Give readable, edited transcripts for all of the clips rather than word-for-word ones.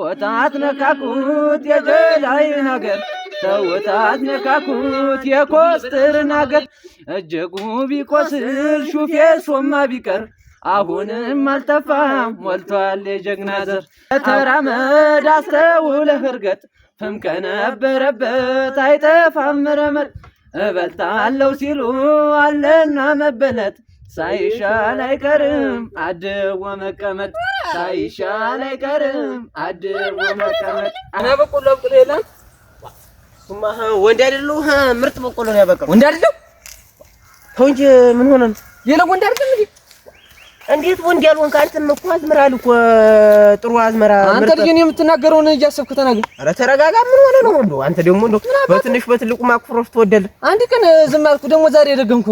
ወጣት ነካኩት የጀላይ ነገር ተወጣት ነካኩት የኮስትር ነገር እጅጉ ቢቆስል ሹፌ ሶማ ቢቀር አሁንም አልጠፋም ሞልቷል የጀግና ዘር ተራመድ አስተውለህ እርገጥ ፍም ከነበረበት አይጠፋም ረመጥ እበልጣለሁ ሲሉ አለና መበለት ሳይሻል አይቀርም አድቦ መቀመጥ ሳይሻል አይቀርም አድቦ መቀመጥ አና በቆሎ በቆሎ የለም ሱማ ወንድ አይደሉ ምርጥ በቆሎ ነው ያበቀው ወንድ አይደሉ እንጂ ምን ሆነ የለ ወንድ አይደል እንዴት ወንድ ያልሆንክ አንተም እኮ አዝመራል እኮ ጥሩ አዝመራ አንተ ልጅ ነው የምትናገረውን እያሰብክ ተናገር ኧረ ተረጋጋ ምን ሆነ ነው እንደው አንተ ደግሞ እንደው በትንሽ በትልቁ ማክፍሮፍ ትወደለ አንድ ቀን ዝም አልኩ ደግሞ ዛሬ ደገምኩ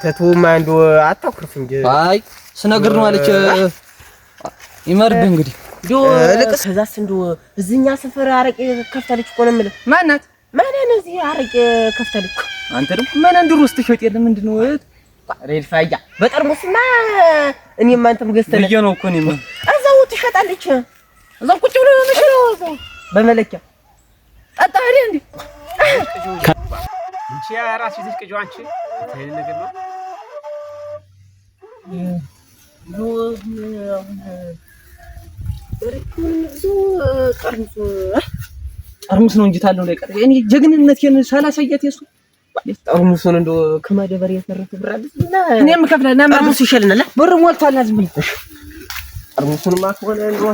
ተቱማ እንደው አታኩርፍ እንጂ አይ ስነግር ነው አለች ይመርብ እንግዲህ እንደው ልቅስ ከዛስ እንደው እዚህኛ ሰፈር አረቄ ከፍታለች እኮ ነው የምልህ ማናት ማንን እዚህ አረቄ ከፍታለች አንተ ደግሞ ማን እንድሩ ውስጥ ሸጥ የለም ምንድነው ሬድፋያ በጠርሙስማ እኔም አንተም ገዝተን ልጅ ነው እኮ እኔም እዛው ትሸጣለች እዛው ቁጭ ብሎ ነው የሚሸጠው በመለኪያ አጣሪ እንዴ እንቺ ራስ ይዘሽ ቅጆ አንቺ ይሄን ነገር ነው ጠርሙስ ነው እንጂ ታለው ላይ ቀር እኔ ጀግንነቴን ሳላሳያት የሱ ጠርሙሱን እንደው ከማደበር የተረፈ ብር አለ እና እኔም ከፍለና ጠርሙስ ይሸልናል ብር ሞልቷል ዝም ብለህ ጠርሙሱንማ ከሆነ እንደው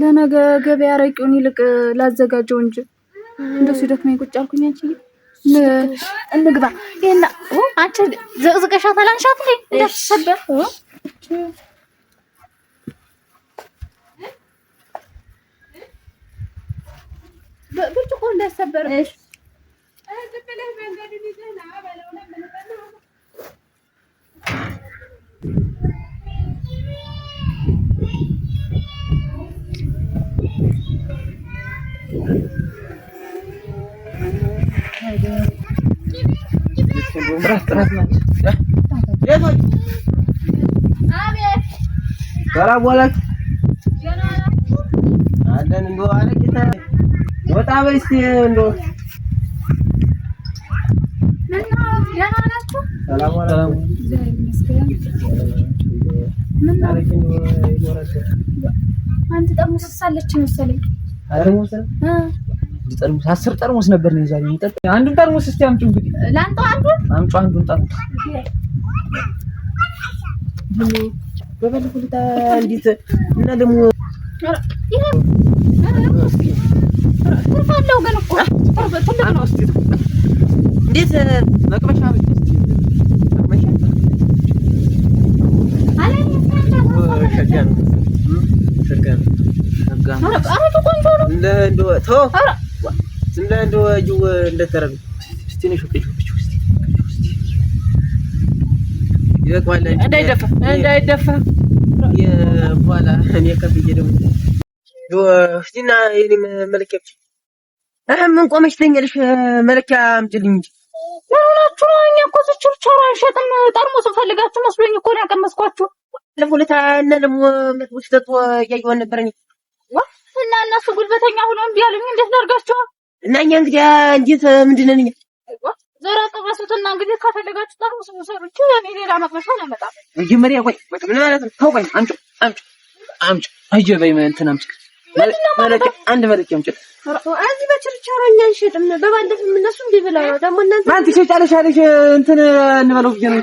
ለነገ ገበያ አረቄውን ይልቅ ላዘጋጀው እንጂ እንደው ሲደክመኝ ቁጭ አልኩኝ አንቺ እንግባ ይሄና አንቺ ዘቅዝቀሻት አላንሻት ላይ እንደተሰበር ብርጭቆ እንዳሰበር እሺ አዝበለህ መንገዱን ይዘና ባለውና ምንጠነው ጥራት ማለት የቶች አቤት ሰላም ዋላችሁ አለን እንደው አለቂታ ወጣ በይስ እንደው ምነው ደህና ናችሁ ሰላም ሰላም እግዚአብሔር ይመስገን ምን አለኝ ይኖራል አንተ ጠርሙስ ሳለች መሰለኝ ጠርሙስ ጠርሙስ 10 ጠርሙስ ነበር ነው ዛሬ እንጠጥ አንዱን ጠርሙስ እስቲ አምጪው እንግዲህ ላንተ አንዱን ጠርሙስ በበለፈታ እንዴት እና ደግሞ ይሄ ተፋለው ግን እኮ ትልቅ ነው እስቲ እንዴት መቅበሻ ብቻ መቅበሻ አለኝ ሸጋን አረ ቆንጆ ነው እንደው ተው እንደው አዩ እንደተረብ እስቲ ነው ሹቅ እስቲ ይበቃዋል እንዳይደፋ የኋላ እኔ ከፍዬ ደግሞ እስቲና የኔ መለኪያ ምን ቆመሽ ተኛለሽ መለኪያ አምጪልኝ እንጂ ምናችሁ እኛ እኮ ችርቻራ አንሸጥም ጠርሙስ ፈልጋችሁ መስሎኝ እኮ ነው ያቀመስኳችሁ ለፎለታ እና ደግሞ መጥቦች ተጥቶ ያየው ነበር እኔ እና እነሱ ጉልበተኛ ሆነው እምቢ አሉኝ እንዴት ላድርጋቸው እና እኛ እንግዲህ እንዴት ምንድነው እኛ ዘራ ቀበሱትና እንግዲህ ከፈለጋችሁ ጠርሙስ ወሰሩች እኔ ሌላ መቅመሻ አላመጣም መጀመሪያ ቆይ ምን ማለት ነው ተው ቆይ አምጪ አይጀበይ እንትን አምጪ ማለት አንድ መለኪያ አምጪ አዚ በችርቻሮኛ አንሸጥም በባለፈው እነሱ እንዴ ብለው ደግሞ እናንተ ማን ትሸጫለሽ አለሽ እንትን እንበለው ብዬ ነው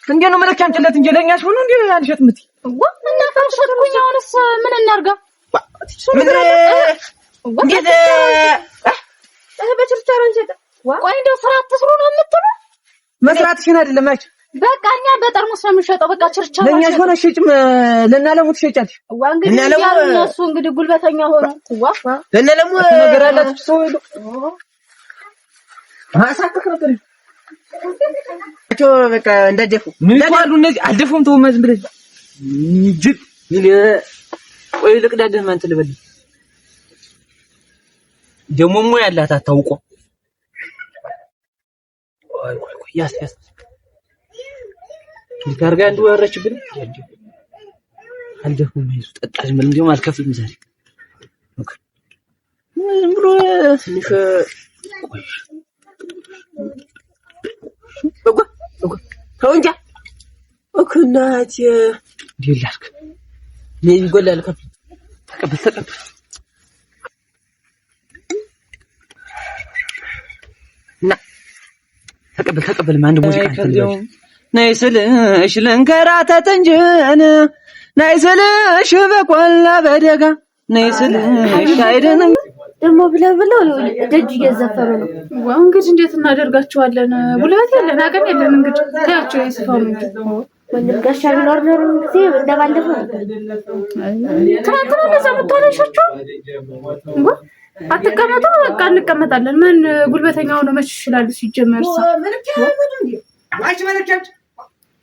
እንዴ ነው መለኪያ አምጪለት እንጂ ለኛሽ ሆኖ እንዴ አንሸጥም እቴ እና ፈርሸጥኩኝ አሁንስ ምን እናርጋ ምን እንዴ በችርቻሮ አንሸጥ ቆይ እንደው ስራ አትስሩ ነው የምትሉ መስራትሽን አይደለም አጭ በቃ እኛ በጠርሙስ ነው የምንሸጠው በቃ ችርቻሮ ለኛሽ ሆነ ሽጭም ለናለሙ ትሸጫለሽ እና እነሱ እንግዲህ ጉልበተኛ ሆነ ለናለሙ ነገር አላችሁ ሰው ማሳከክ ነበር በቃ እንዳደፉ ምን ይባሉ እነዚህ አልደፉም ተው ማዝም ብለህ ጅብ ወይ ልቅዳደህ ማን ትልበል ደሞሞ ያላት አታውቆ ቆይ ያስ ይካርጋ እንዱ ወረችብን አልደኩም ይዙ ጠጣ ዝም እንደው አልከፍልም ዛሬ ዝም ብሎ ትንሽ ተው እንጂ እናቴ ዲላልክ ነይ ይጎላል ከፍ ተቀበል ና ተቀበል ማን ሙዚቃ አንተ ነይ ስልሽ ልንከራተት እንጂ ነይ ስልሽ በቆላ በደጋ ነይ ስልሽ አይደንም ደግሞ ብለው ደጅ እየዘፈሩ ነው። ዋው እንግዲህ እንዴት እናደርጋቸዋለን? ጉልበት የለን አቅም የለን። እንግዲህ ታያቸው ይስፋው እንጂ ወንድም ጋሻ ቢኖር ኖሮ ጊዜ እንደባለፈው ትናንትና ለዛ መጣለሻቸው አትቀመጡ በቃ እንቀመጣለን። ማን ጉልበተኛ ሆኖ መች ይችላል ሲጀመርሳ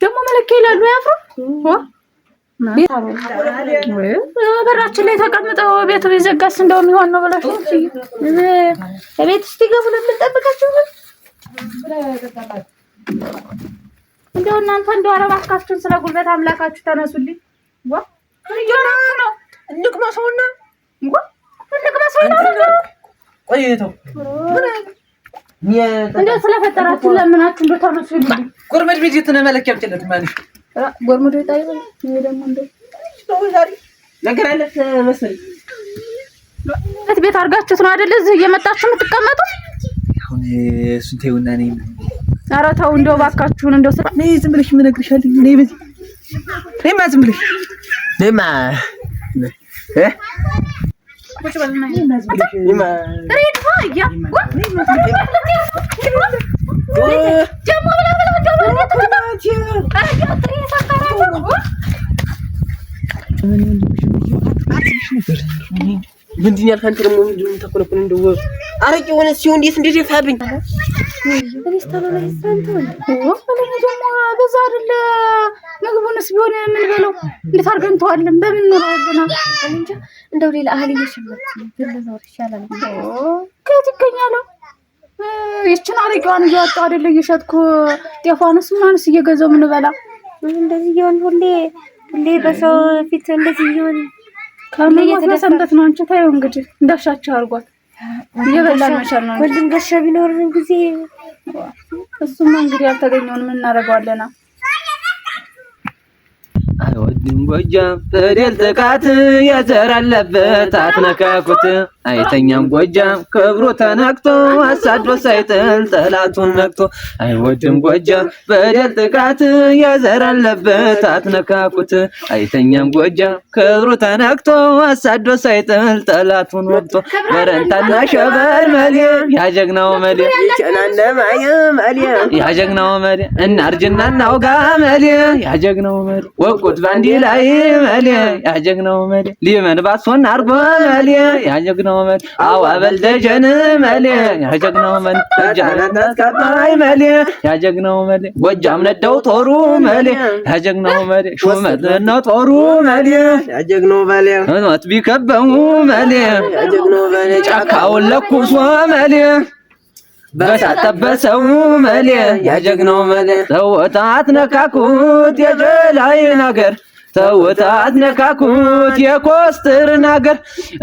ደግሞ መለኪያ ይላሉ ያፍሩ በራችን ላይ ተቀምጠው ቤቱ ቢዘጋስ እንደው የሚሆን ነው ብለሽ ቤት ውስጥ ይገቡ ለምንጠብቃቸው እንደው እናንተ እንደው አረባካችሁን ስለ ጉልበት አምላካችሁ ተነሱልኝ። ነው እንቅመሰውና ቆይተው እንደው ስለፈጠራችሁ ለምናችሁ እንደው ተነሱልኝ። ጎርመድ ቤት የተነመለከ ያምጥለት ማለት ጎርመድ ይጣይ ነው ደግሞ እንደው ዛሬ ነገር አለ መሰለኝ ቤት አርጋችሁት ነው አይደል እዚህ እየመጣችሁ የምትቀመጡ? አሁን እሱን ተይውና ነኝ። ኧረ ተው እንደው እባካችሁን እንደው ነይ ዝም ብለሽ ምን እነግርሻለሁ። ነይ በዚህ ነይማ ዝም ብለሽ ነይማ ቁጭ በልና ነይማ ሪድ ሆያ ምንድን ያልክ አንተ ደግሞ ምንድን ተኮነኮነ እንደው አረቂ ሆነ ሲሆን እንዴት እንደደፋብኝ በዛ አይደለ ምግቡንስ ቢሆን ምን በለው እንዴት አድርገን ተዋለን በምን ነው እንጃ እንደው ሌላ አህል እየሸመት ብለናው ይሻላል ከየት ይገኛል ይችን አረቂዋን እያወጣሁ አይደለ እየሸጥኩ ጤፏንስ ምናንስ እየገዛው ምን በላ እንደዚህ ይሆን ሁሌ በሰው ፊት እንደዚህ ይሆን ከመየተሰንበት ነው አንቺ ታየው እንግዲህ እንዳሻቸው አርጓት እየበላን መቻል ነው ወንድም ጋሻ ቢኖር ጊዜ እሱማ እንግዲህ ያልተገኘውን ምን እናደርገዋለና አይወድም ጎጃም በደል ጥቃት የዘር አለበት አትነካኩት አይተኛም ጎጃም ክብሩ ተነክቶ አሳዶ ሳይጥል ጠላቱን ነክቶ አይወድም ጎጃም በደል ጥቃት የዘር አለበት አትነካኩት አይተኛም ጎጃም ክብሩ ተነክቶ አሳዶ ሳይጥል ጠላቱን ወቅቶ በረንታና ሸበል መሌ ያጀግናው መሌ ጨናነማየ መሌ ያጀግናው መሌ እናርጅና እናውጋ መሌ ያጀግናው መሌ ወቁት ባንዲ ላይ መሌ ያጀግናው መሌ ሊመን ባሶን አርጎ መሌ ያጀግናው መሌ አዋበል ደጀን መሌ ያጀግናው መሌ ጃናት ከባይ መሌ ያጀግናው መሌ ጎጃም ነደው ጦሩ መሌ ያጀግናው መሌ ሹመት ነው ጦሩ መሌ ያጀግናው መሌ ሞት ቢከበው መሌ ያጀግናው መሌ ጫካውን ለኩሶ መሌ በሳተበሰው መሌ ያጀግናው መሌ ተወታት ነካኩት የጀላይ ነገር ተወታት ነካኩት የኮስትር ነገር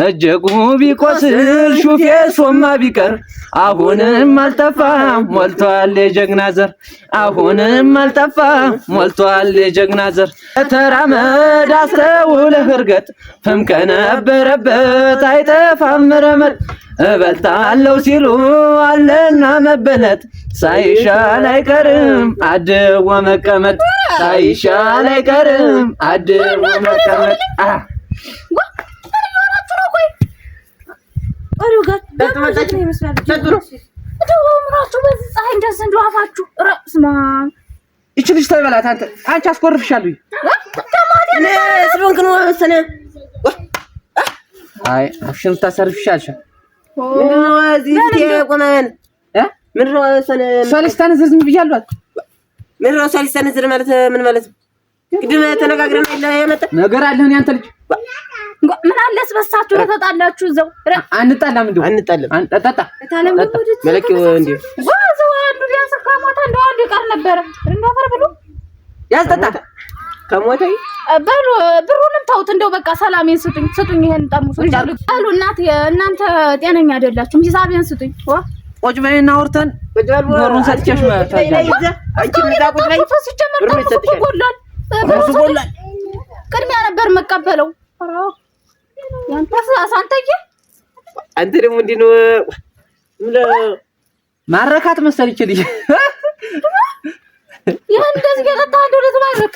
እጅጉ ቢቆስል ሹፌ ሶማ ቢቀር አሁንም አልጠፋም ሞልቷል የጀግና ዘር አሁንም አልጠፋም ሞልቷል የጀግና ዘር ተራመድ አስተውለህ እርገጥ ፍም ከነበረበት አይጠፋም ረመድ እበልጣለሁ ሲሉ አለና መበለት ሳይሻል አይቀርም አድቦ መቀመጥ ሳይሻል አይቀርም አድቦ መቀመጥ ይችልሽ ተበላት አንቺ አስኮርፍሻለሁ ስለሆንክ ነው መሰለህ አይ አፍሽን ታሰርፍሻለሽ እዚህ ቆመን ምን ነው ሰለስታን ዝም ብያለሁ ምን ነው ሰለስታን ዝም ማለት ምን ማለት ቅድም ተነጋግረን አይደል ያመጣ ነገር አለ እኔ አንተ ልጅ ምን አለስ በሳችሁ ተጣላችሁ እዛው አንጣላም እንደው አንጣላም አንጣጣ መለኪው እንዴ ዋው አንዱ ያሰካማታ እንደው አንዱ ይቀር ነበር እንደው ፈር ብሉ ያስጠጣ ከሞተኝ ብሩንም ተውት። እንደው በቃ ሰላሜን ስጡኝ። ይሄን ጠርሙስ አሉ እናንተ ጤነኛ አይደላችሁም። ሂሳቤን ስጡኝ። ቁጭ በይና አውርተን ብሩን ሰጥቼሽ ማለት ጎሏል። ቅድሚያ ነበር መቀበለው። ያንተስ አሳንተዬ አንተ ደግሞ እንዴት ነው ማረካት መሰለኝ ልጅ ይሄ እንደዚህ ገጣ እንደው ተባረክ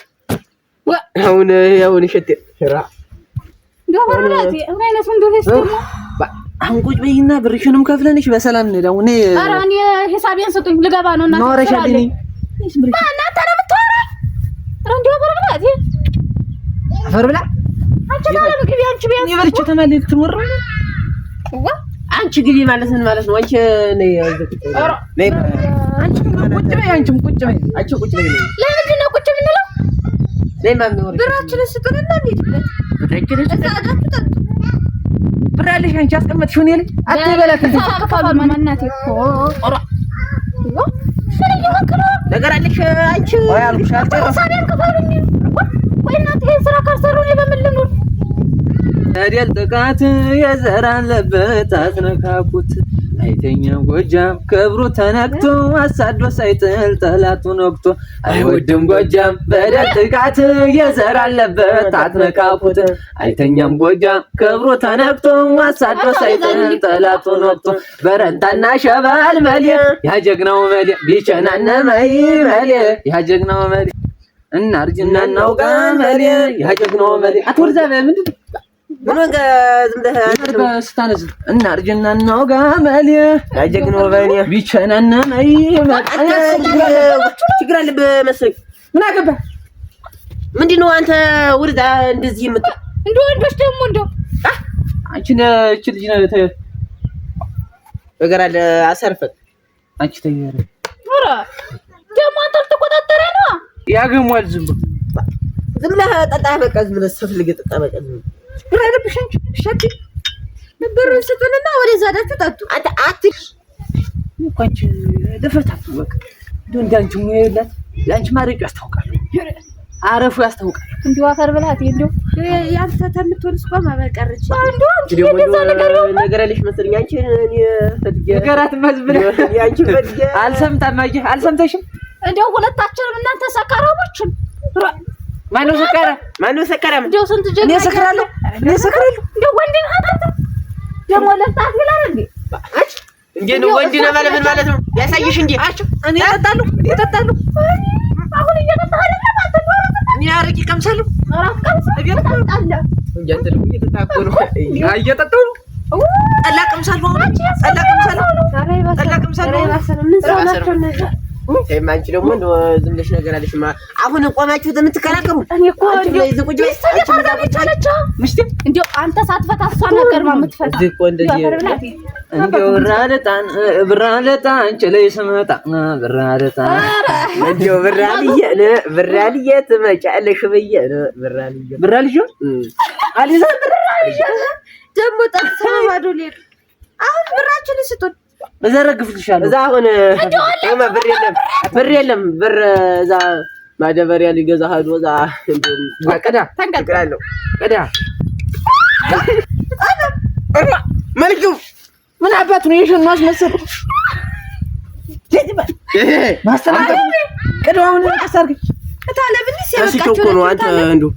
አሁን እሸት ስራ ዶበራቲ አይነቱ እንደው ደስተኛ አሁን ቁጭ በይና ብርሽንም ከፍለንሽ በሰላም ነው። ኧረ እኔ ሂሳቤን ስጡኝ ልገባ ነው እና ኖረሽልኝ ማና ተረምቷራ እንደው በረብላቲ አፈር ብላ አንቺ ማለት ግቢ አንቺ ቢያንስ ይበልጭ ተማልክ ትወራ አንቺ ግቢ ማለት ምን ማለት ነው? አንቺ ነይ ነይ አንቺ ቁጭ በይ አንቺም ቁጭ በይ አንቺ ቁጭ በይ ለምንድን ነው ቁጭ የምንለው? ነይ ማን ነው ብራችንን ስጡንና እንሂድበት። ብራለሽ አንቺ አስቀመጥሽው ነው ልጅ አትበላት እንዴ ተካፋሉ ማናቴ ኦራ ነገር አለሽ አንቺ ወይ አልኩሽ ሳቢያን ከፋሉኝ ወይ እናንተ ይሄን ስራ ካልሰሩ ነው በምን ልኑር? ታዲያል ጥቃት የዘር አለበት አትነካኩት አይተኛም ጎጃም ክብሩ ተነክቶ አሳዶ ሳይጥል ጠላቱን ወቅቶ አይወድም ጎጃም በደል ጥቃት የዘር አለበት አትነካኩት አይተኛም ጎጃም ክብሩ ተነክቶ አሳዶ ሳይጥል ጠላቱን ወቅቶ በረንታና ሸበል መሌ ያጀግናው መሌ ቢቸናነ መይ መሌ ያጀግናው መሌ እናርጅና እናውጋ መሌ ያጀግናው መሌ አትወርዛ ምንድን ምንጋ ዝም ብለህ በስታነዝ እናርጅና እናውጋ መሌ ያጀግናው መሌ ቢቸናነ መይ ችግር አለብህ መሰለኝ። ምን አገባ ምንድነው አንተ ወርዳ እንደዚህ የምትል እንደው ወንዶች ደግሞ እንደው አንቺ ነች ልጅ ነው ነገር አለ አሰርፈት አንቺ ተየረ ኧረ ደግሞ አንተ ልትቆጣጠረኝ ነው ያገሟል ዝም ብለህ ጠጣ በቃ ዝም ብለህ ስትፈልግ ጠጣ በቃ ምን አለብሽ አንቺ ሸቂ ብሩን ስጡንና ወደዛ ዳችሁ ጠጡ። አንተ አትሽ እንኳን ደፈታት በቃ እንዳንቺ ሙያላት ያንቺ ማረቁ ያስታውቃል አረፉ ያስታውቃል እንደው አፈር ብላት እንደው ያንተ ተምትወልስ ቆማ በቀርች እንደው አንቺ የደዛ ነገር አለሽ መሰለኝ አንቺ እኔ ፈትገ ነገራት መዝብለ ያንቺ ፈትገ አልሰምታማጂ አልሰምተሽም እንደው ሁለታችንም እናንተ ሰካራሞችን ማነው ሰካራ እንደው ስንት ጀግና እኔ ሰክራለሁ እንደው ወንድን ሀጣታ ደግሞ ለጣት ይላል እንዴ እንዴ ነው ወንድ ነው ማለት ምን ማለት ነው ያሳይሽ እንዴ አጭ እኔ እጠጣለሁ አሁን እየጠጣህ አይደለም አንተ እኔ አረቂ ቀምሳለሁ ራስ ቀምሳ እየጠጣለ እንዴ አንተ ደግሞ እየተጣቆ ነው እየጠጣሁ ነው ጠላ ቀምሳለሁ ጠላ ቀምሳለሁ ምን ሰማቸው ነገር ማንቺ ደግሞ ዝም ብለሽ ነገር አለሽ አሁን ቆማችሁ የምትከራከሩ እኔ እኮ እንደው አንተ ሳትፈታ እሷ ነገር ማምትፈታ እዚህ እኮ እንደዚህ እንደው ብራለጣን ጨለይ ስመጣ ብራልዬ ትመጫለሽ ብዬ ብራልዬ አሊዛ ብራልዬ ደግሞ ጠጥተማዶ ሌላ አሁን ብራችን ስጡን እዘረግፍልሻለሁ እዛ አሁን ብር የለም ብር እዛ ማደበሪያ ሊገዛ ሄዶ እዛ ቀዳ ተንቀልቀላለሁ ቀዳ መልኩ ምን አባቱ ነው የሽን ማስመሰል ማስተናገድ ቀዳውን አሳርግ ታለብልኝ ሲያበቃችሁ እኮ ነው አንተ እንደው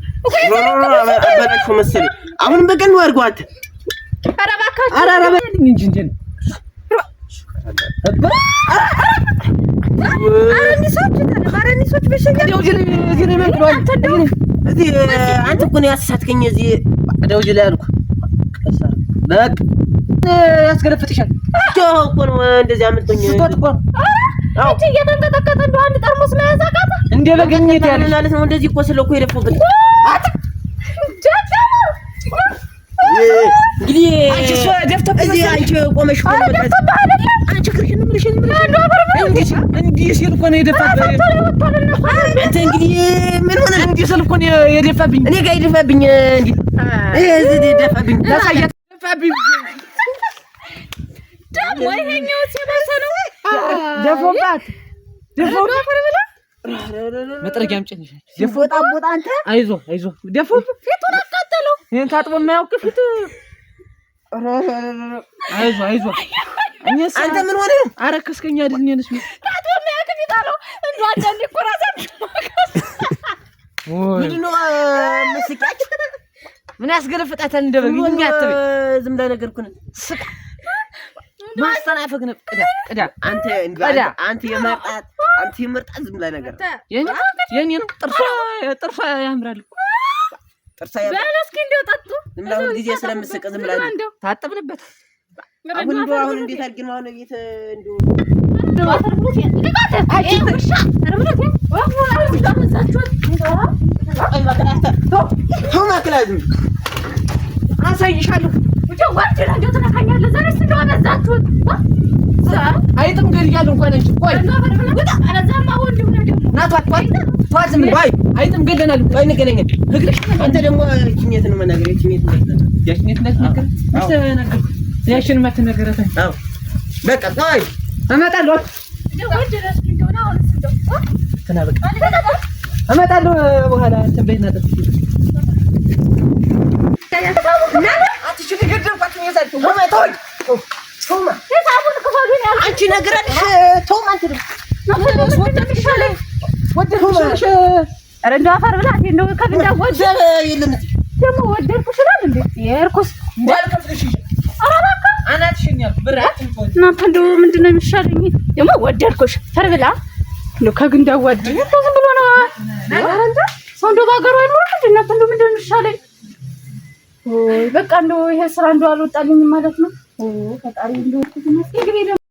አባላችሁ መሰለኝ አሁን በቀን ነው አድርጓት ኧረ እባክህ ኧረ በልኝ እንጂ አረኒሶች በሸኛ አንተ እኮ ነው ያሳትከኝ እዚህ ደውጅ ላይ አልኩ በቃ ያስገለፍጥሻል እኮ ነው እንደዚህ አመልጦኝ ስጦት እኮ አንቺ እየተንቀጠቀጠ እንደው አንድ ጠርሙስ መያዝ አቃታ እንደ በገኘት ያለ ማለት ነው እንደዚህ እኮ ስለኮ የደፈበት እንግዲህ አንቺ ሰው ደፍተብኝ እዚህ አንቺ ቆመሽ እኮ ነው አንቺ ክርክር ነው ብለሽ እንዲህ ሲል እኮ ነው የደፋብኝ አንተ እንግዲህ ምን ሆነ እንዲህ ሲል እኮ ነው የደፋብኝ እኔ ጋር የደፋብኝ እንዴ እዚህ የደፋብኝ ታሳያት ደፋብኝ ደግሞ ይሄኛው ሲባሰ ነው ደፎባት መጥረጊያ አምጪልኝ። ደፎ ጣቦጣ አንተ አይዞህ ደፎ ፊቱን አቃጠለው። ይሄን ታጥቦ የማያውቅ ፊት አይዞህ እኛስ አንተ ምን ሆነ ነው? አረከስከኝ አይደል? እኔንስ ታጥቦ የማያውቅ ፊት አለው። እንደው አንዳንዴ እኮ ራሳችሁ ምንድነው መስቂያች? ምን ያስገለፍጣታል? እንደበግ የሚያትበኝ ዝም ብለህ ነገርኩን ስቃ ማስተናፈቅ ነው። ቅዳ አንተ የመርጣት ዝም ብለህ ነገር የኔ ነው። ጥርሷ ያምራል። ጥርሷ ያምራል። በለስኪ እንደው ጠጡ ዝም ብለህ ሁሉ ጊዜ ስለምስቅ ዝም ብለህ ታጠብንበት። አሁን እንዴት አድርገን ነው ቤት እንደው አሳይሻለሁ። አይጥም ገድያለሁ እንኳን አንቺ ቆይ አይጥም ገድለናል። ቆይ እንገናኛለን። አንተ ደግሞ ኪኔት ነው መናገር ያሽን ማትነገረታኝ በቃ ቆይ እመጣለሁ። እመጣለሁ በኋላ እንትን በይና ጠብቂ። አንቺ ነገራለሽ ተውም አንተ ኧረ እንደው አፈር ብላት እንደው ከብንዳ ወደደ የለም ደግሞ ወደድኩሽ ይላል እንዴ የርኩስ እናንተ እንደው ምንድን ነው የሚሻለኝ? ደግሞ ወደድኩሽ ፈር ብላ እንደው ከግንዳ ወደደ ዝም ብሎ ነው ሰው እንደው በሀገሩ አይኖርም እንዴ? እናንተ እንደው ምንድን ነው የሚሻለኝ? በቃ እንደው ይሄ ስራ እንደው አልወጣልኝም ማለት ነው። ፈጣሪ እንደው